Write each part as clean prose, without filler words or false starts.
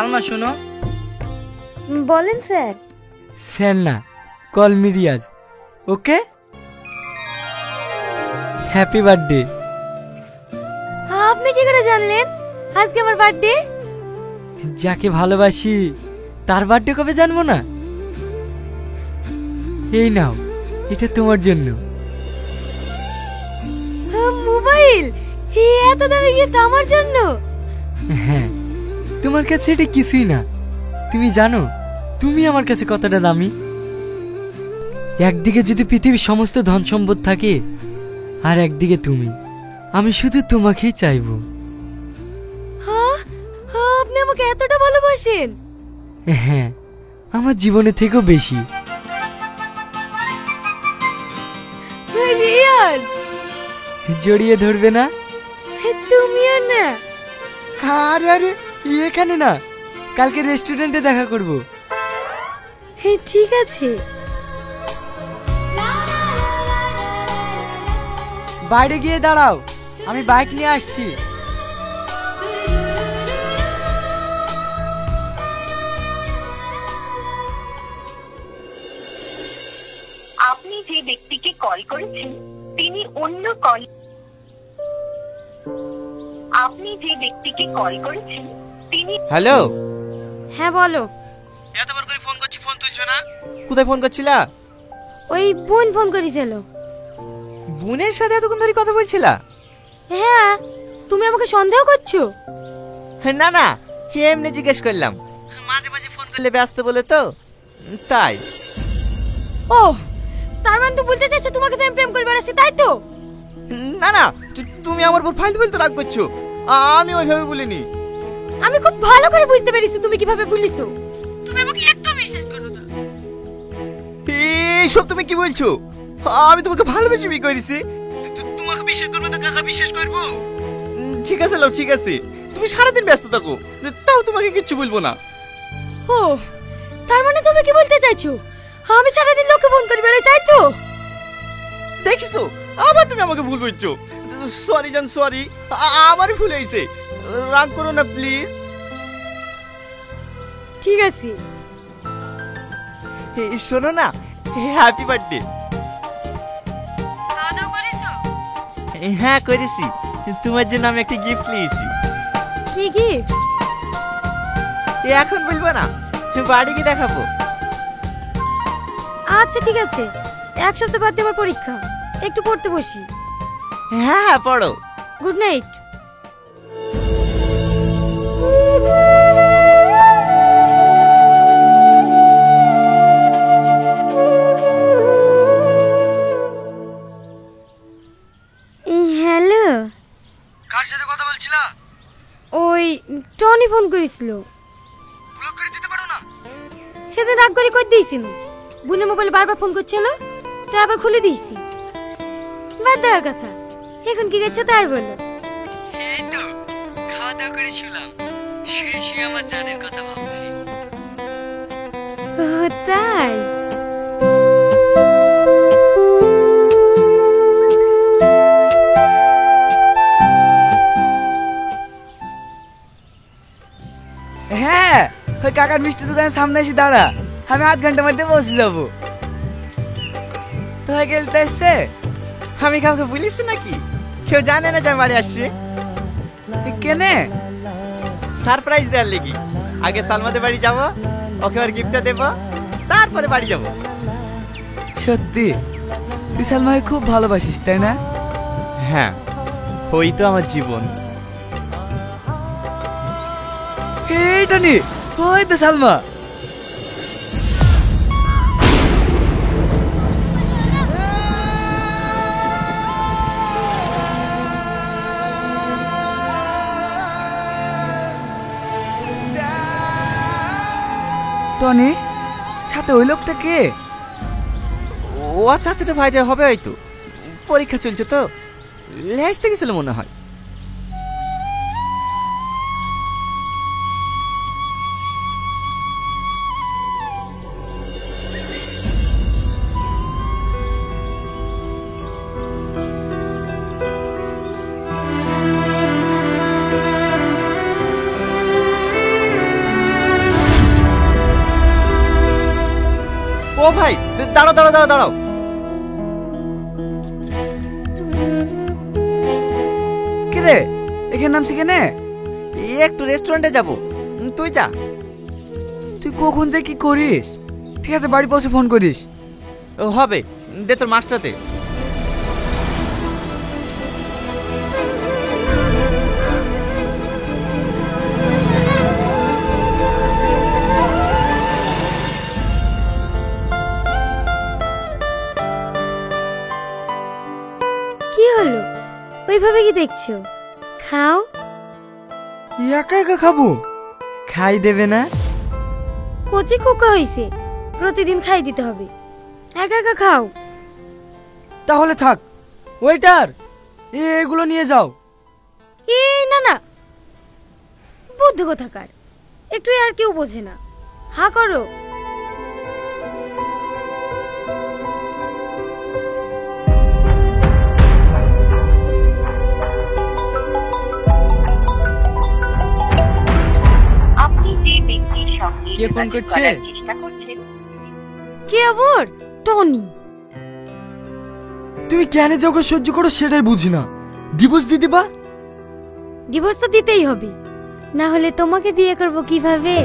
সালমা শোনো। বলেন sir. Sir না, কল মি রিয়াজ। ওকে, হ্যাপি বার্থডে। আপনি কি করে জানলেন আজকে আমার বার্থডে? যাকে ভালোবাসি তার বার্থডে কবে জানবো না? এই নাও, এটা তোমার জন্য। মোবাইল? এত দামি গিফট আমার জন্য? হ্যাঁ, তোমার কাছে এটা কিছুই না। তুমি জানো তুমি আমার কাছে কতটা দামি? একদিকে যদি পৃথিবীর সমস্ত ধন সম্পদ থাকে, আর একদিকে তুমি, আমি শুধু তোমাকেই চাইবো। হ্যাঁ, আপনি আমাকে এতটা ভালোবাসেন? হ্যাঁ, আমার জীবনের থেকেও বেশি। রিয়াজ, জড়িয়ে ধরবে না? তুমিও না? আরে আরে, এখানে না, কালকে রেস্টুরেন্টে দেখা করব। ঠিক আছে। বাইরে গিয়ে দাঁড়াও, আমি বাইক নিয়ে আসছি। আপনি যে ব্যক্তিকে কল করেছেন তিনি অন্য কল। আপনি যে ব্যক্তিকে কল করেছেন তিনি। হ্যালো। হ্যাঁ বলো। এতবার করে ফোন করছি, ফোন তুলছো না। কোথায় ফোন করছিলা? ওই বোন ফোন করেছিল। বোনের সাথে এতক্ষণ ধরে কথা বলছিলা? হ্যাঁ, তুমি আমাকে সন্দেহ করছো? না না, এমনি জিজ্ঞেস করলাম। মাঝে মাঝে ফোন করলে ব্যস্ত বলে তো, তাই। ও, তার মানে তো বলতে চাইছো তোমাকে তো আমি প্রেম করে বেড়াচ্ছি, তাই তো? না না, তুমি আমার উপর ফালতু ফালতু রাগ করছো। আমি ওইভাবে বলিনি। আমি খুব ভালো করে বুঝতে পেরেছি তুমি কিভাবে বলিছো। তুমি আমাকে একটু বিশ্বাস করো না। এইসব তুমি কি বলছো? আমি তোমাকে ভালোবেসে বিয়ে করেছি। তোমাকে বিশ্বাস করবো তো কাকা বিশ্বাস করবো? ঠিক আছে লাও, ঠিক আছে, তুমি সারাদিন ব্যস্ত থাকো, তাও তোমাকে কিচ্ছু বলবো না। ও, তার মানে তুমি কি বলতে চাইছো আমি সারাদিন লোকে ফোন করে বেড়াই, তাই তো? দেখিছো, আবার তুমি আমাকে ভুল বলছো। সরি জান, সরি, আমারই ভুল হয়েছে। রাগ করো না প্লিজ। ঠিক আছে। শোনো না, হ্যাপি বার্থডে। খাওয়া দাওয়া করেছো? হ্যাঁ করেছি, তোমার জন্য আমি একটা গিফট নিয়েছি। কি গিফট? এখন বলবো না, বাড়ি গিয়ে দেখাবো। আচ্ছা ঠিক আছে, এক সপ্তাহ বাদ দিয়ে আমার পরীক্ষা, একটু পড়তে বসি। হ্যাঁ হ্যাঁ, পড়ো। Good night. হ্যালো। কার সাথে কথা বলছিলা? ওই টনি ফোন করেছিল। ব্লক করে দিতে পারো না? সেদিন রাগ করে কই দিয়েছিল, বোনের মোবাইলে বারবার ফোন করছিল, তাই আবার খুলে দিয়েছি। বাদ দেওয়ার কথা, এখন কি গেছে তাই বলো। এই তো খাওয়া দাওয়া করে শুলাম, শুয়ে শুয়ে আমার জানের কথা ভাবছি। ও তাই? হ্যাঁ, ওই কাকার মিষ্টি দোকানের সামনে এসে দাঁড়া, আমি আধ ঘন্টার মধ্যে পৌঁছে যাবো। তো গেলতে এসছে? আমি কাউকে বলিস নাকি? কেউ জানে না যে আমি বাড়ি আসছি। কেনে? সারপ্রাইজ দেওয়ার লেগে। আগে সালমাদের বাড়ি যাবো, ওকে ওর গিফটটা দেবো, তারপরে বাড়ি যাবো। সত্যি তুই সালমাকে খুব ভালোবাসিস, তাই না? হ্যাঁ, ওই তো আমার জীবন। এই টনি, ওই তো সালমা। টনি, সাথে ওই লোকটা কে? ও আচ্ছা আচ্ছা, ভাইটা হবে হয়তো, পরীক্ষা চলছে তো, লেসতে গেছিল মনে হয়। ভাই, দাঁড়াও দাঁড়াও দাঁড়াও দাঁড়াও। কি রে, এখানে নামছি কেনে? একটু রেস্টুরেন্টে যাব, তুই যা। তুই কখন যে কি করিস? ঠিক আছে, বাড়ি পৌঁছে ফোন করিস। হবে, দে তোর মাছটাতে। কি হলো, ওইভাবে কি দেখছো? খাও। একা একা খাবো? খাই দেবে না? কচি খোকা হইছে, প্রতিদিন খাই দিতে হবে। একা একা খাও। তাহলে থাক। ওয়েটার, এগুলো নিয়ে যাও। এই না না, বুদ্ধি কোথাকার, একটু আর কেউ বোঝে না। হা করো। আপনি যে ব্যক্তির সঙ্গে কে ফোন যোগাযোগ করছে? করার চেষ্টা করছেন কে আবার? টনি। তুমি কেন যে ওকে সহ্য করো সেটাই বুঝি না। ডিভোর্স দিয়ে দিবা? ডিভোর্স তো দিতেই হবে, না হলে তোমাকে বিয়ে করব কিভাবে?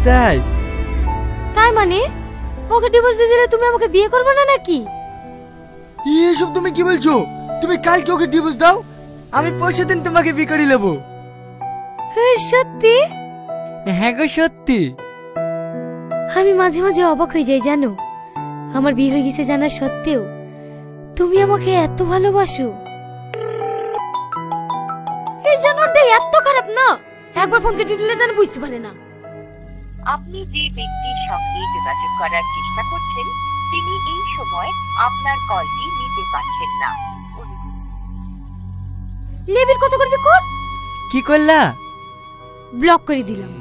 তাই? তাই মানে ওকে ডিভোর্স দিয়ে দিলে তুমি আমাকে বিয়ে করবে না নাকি? এসব তুমি কি বলছো? তুমি কালকে ওকে ডিভোর্স দাও, আমি পরশু দিন তোমাকে বিয়ে করে নেবো। সত্যি? হ্যাঁ গো সত্যি। আমি মাঝে মাঝে অবাক হয়ে যাই জানো, আমার বিয়ে হয়ে গেছে জানার সত্ত্বেও তুমি আমাকে এত ভালোবাসো। এই জানোটা এত খারাপ না, একবার ফোন কেটে দিলে যেন বুঝতে পারে না। আপনি যে ব্যক্তির সঙ্গে যোগাযোগ করার চেষ্টা করছেন তিনি এই সময় আপনার কলটি নিতে পারছেন না। লেবির কত করবে কর। কি করলা? ব্লক করে দিলাম।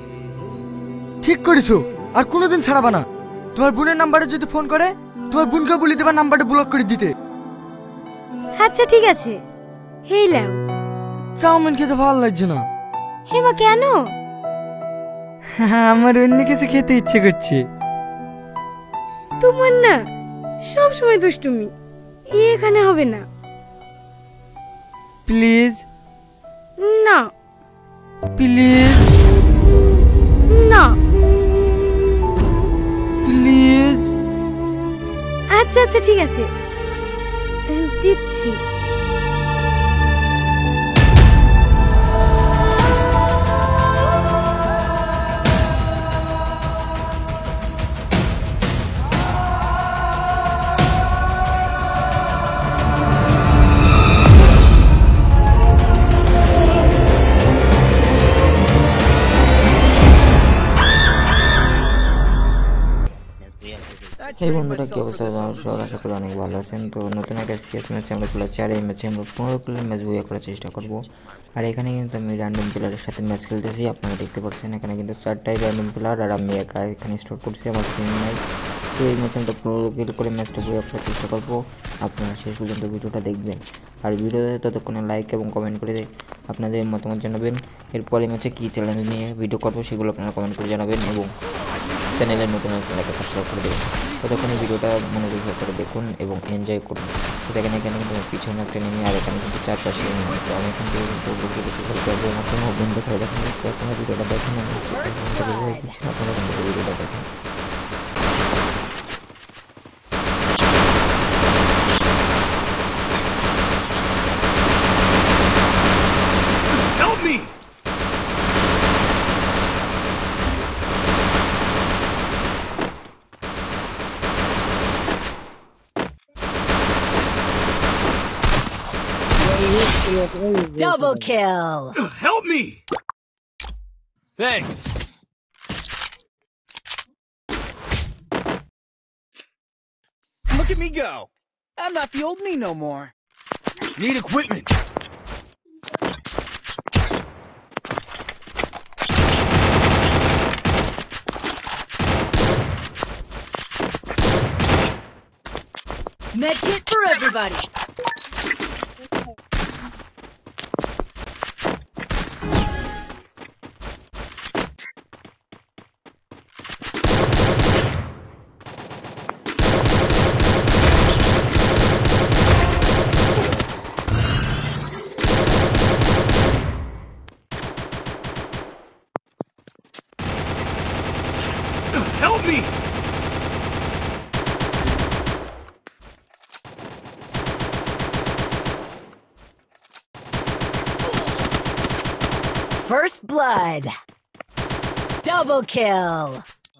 ঠিক করেছো, আর কোনোদিন ছাড়াবা না। তোমার বোনের নাম্বারে যদি ফোন করে, তোমার বোনকে বলে দেবা নাম্বারটা ব্লক করে দিতে। আচ্ছা ঠিক আছে। হেই লাও। চাউমিন খেতে ভালো লাগছে না। হেমা কেন? আমার অন্য কিছু খেতে ইচ্ছে করছে। তোমার না সব সময় দুষ্টুমি, এখানে হবে না। প্লিজ না প্লিজ না প্লিজ। আচ্ছা আচ্ছা ঠিক আছে, দিচ্ছি। এই বন্ধুরা কি অবস্থা? সবাই আশা করি অনেক ভালো আছেন। তো নতুন একটা সিএস ম্যাচ আমরা খেলেছি, আর এই ম্যাচে আমরা 15 কিলোর ম্যাচ বইয়া করার চেষ্টা করব। আর এখানে কিন্তু আমি র্যান্ডম প্লেয়ারের সাথে ম্যাচ খেলতেছি, আপনারা দেখতে পাচ্ছেন এখানে কিন্তু 4টাই র্যান্ডম প্লেয়ার, আর আমি একা এখানে স্টার্ট করছি, আমার টিম নাই। তো এই ম্যাচে আমরা 15 কিল করে ম্যাচটা বইয়া করার চেষ্টা করব। আপনারা শেষ পর্যন্ত ভিডিওটা দেখবেন, আর ভিডিওতে ততক্ষণে লাইক এবং কমেন্ট করে আপনাদের মতামত জানাবেন। এরপরে ম্যাচে কী চ্যালেঞ্জ নিয়ে ভিডিও করবো সেগুলো আপনারা কমেন্ট করে জানাবেন, এবং চ্যানেলের নতুন চ্যানেলকে সাবস্ক্রাইব করে দেবেন। ততক্ষণে ভিডিওটা মনোযোগ করে দেখুন এবং এনজয় করুন। তো দেখেন এখানে কিন্তু পিছনে একটা নেমে, আর এখানে কিন্তু চারপাশে নেমে। তো আমি এখান থেকে কিন্তু করতে হবে, আমার কোনো বন্ধু খাই দেখেন। তো আপনারা ভিডিওটা দেখেন, আমি দিচ্ছি, আপনারা কিন্তু ভিডিওটা দেখেন। Double kill! Help me! Thanks. Look at me go. I'm not the old me no more. Need equipment. Medkit for everybody! First blood. Double kill.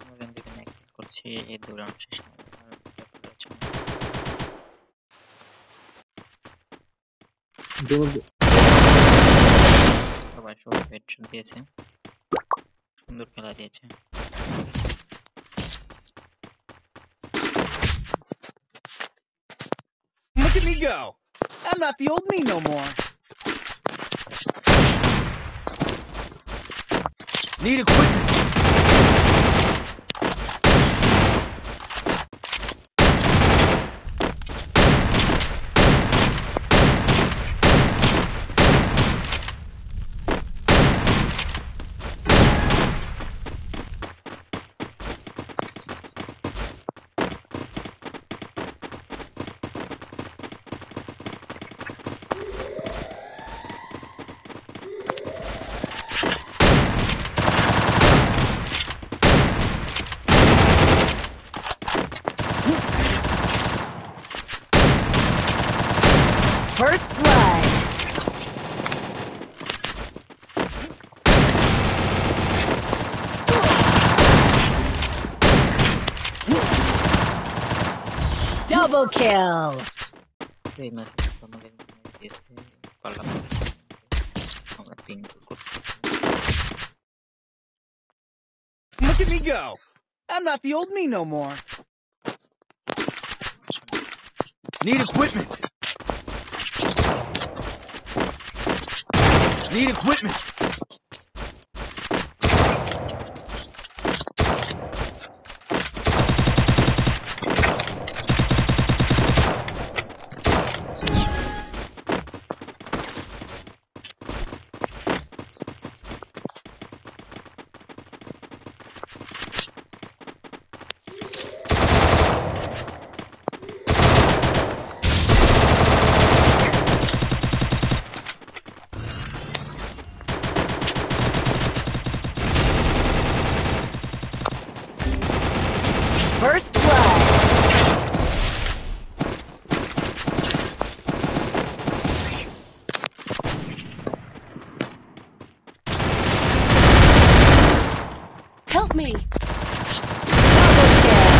আমরা এখান থেকে নেক্সট করছি এই দু রাউন্ড শেষ সবাই সব হেডশট দিয়েছে, সুন্দর খেলা দিয়েছে। Look at me go. I'm not the old me no more. Need equipment. First blood. Double kill. এই ম্যাচটা আমাদের দিয়েছে পারলাম আমরা 3 গোল করতে। Look at me go. I'm not the old me no more. Need equipment. Need equipment. First blood. Help me. Double kill.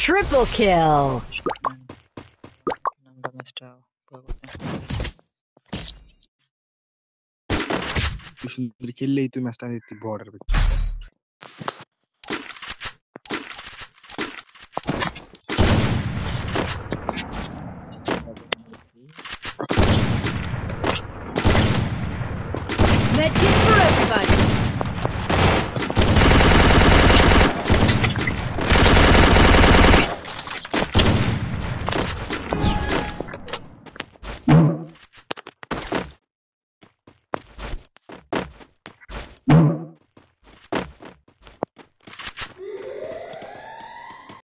Triple kill. আমরা ম্যাচটা পুরো করতে তুই সুন্দর খেললেই তুই ম্যাচটা জিততি বর্ডার Medkit for everybody.